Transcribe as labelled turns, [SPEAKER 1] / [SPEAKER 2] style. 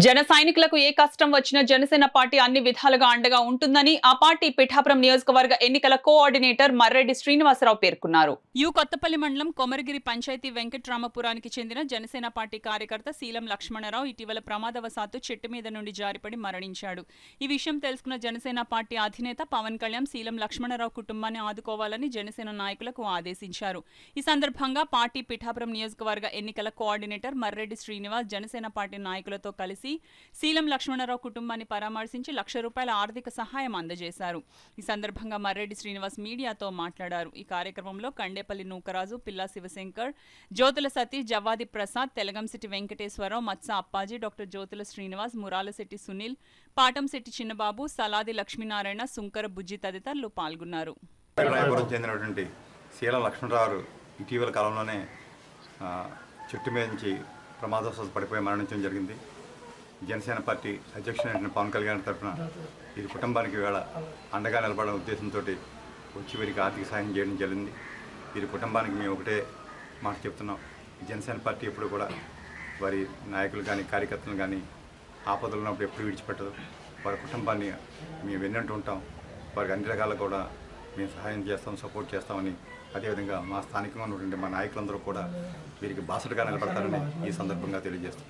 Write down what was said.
[SPEAKER 1] జన సైనికులకు ఏ కష్టం వచ్చినా జనసేన పార్టీ అన్ని విధాలుగా అండగా ఉంటుందని ఆ పార్టీ పిఠాపురం నియోజకవర్గ ఎన్నికల కోఆర్డినేటర్ మర్రెడ్డి శ్రీనివాసరావు పేర్కొన్నారు. కొత్తపల్లి మండలం కొమరగిరి పంచాయతీ వెంకట్రామపురానికి చెందిన జనసేన పార్టీ కార్యకర్త శీలం లక్ష్మణరావు ఇటీవల ప్రమాదవశాత్తు చెట్టు మీద నుండి జారిపడి మరణించాడు. ఈ విషయం తెలుసుకున్న జనసేన పార్టీ అధినేత పవన్ కళ్యాణ్ శీలం లక్ష్మణరావు కుటుంబాన్ని ఆదుకోవాలని జనసేన నాయకులకు ఆదేశించారు. ఈ సందర్భంగా పార్టీ పిఠాపురం నియోజకవర్గ ఎన్నికల కోఆర్డినేటర్ మర్రెడ్డి శ్రీనివాస్ జనసేన పార్టీ నాయకులతో కలిసి శీలం లక్ష్మణరావు కుటుంబాన్ని పరామర్శించి ₹1,00,000 ఆర్థిక సహాయం అందజేశారు. ఈ సందర్భంగా మర్రెడ్డి శ్రీనివాస్ మీడియాతో మాట్లాడారు. ఈ కార్యక్రమంలో కండేపల్లి నూకరాజు, పిల్లా శివశంకర్, జ్యోతుల సతీష్, జవ్వాది ప్రసాద్, తెలగంశెట్టి వెంకటేశ్వరరావు, మత్స అప్పాజీ, డాక్టర్ జ్యోతుల శ్రీనివాస్, మురాలశెట్టి సునీల్, పాటంశెట్టి చిన్నబాబు, సలాది లక్ష్మీనారాయణ, సుంకర బుజ్జి తదితరులు పాల్గొన్నారు.
[SPEAKER 2] శీలం లక్ష్మణరావు ఇటీవల కాలంలోనే చెట్టు మీద నుంచి ప్రమాదవశాత్తు పడిపోయి మరణించడం జరిగింది. జనసేన పార్టీ అధ్యక్షుడైన పవన్ కళ్యాణ్ తరఫున వీరి కుటుంబానికి వేళ అండగా నిలబడడం ఉద్దేశంతో వచ్చి వీరికి ఆర్థిక సహాయం చేయడం జరిగింది. వీరి కుటుంబానికి మేము ఒకటే మాట చెప్తున్నాం, జనసేన పార్టీ ఎప్పుడు కూడా వారి నాయకులు కానీ కార్యకర్తలు కానీ ఆపదలు ఉన్నప్పుడు ఎప్పుడు విడిచిపెట్టదు. వారి కుటుంబాన్ని మేము వెన్నంటూ ఉంటాం. వారికి అన్ని రకాల కూడా మేము సహాయం చేస్తాం, సపోర్ట్ చేస్తామని, అదేవిధంగా మా స్థానికంగా ఉన్నటువంటి మా నాయకులందరూ కూడా వీరికి బాసటగా నిలబడతారని ఈ సందర్భంగా తెలియజేస్తాం.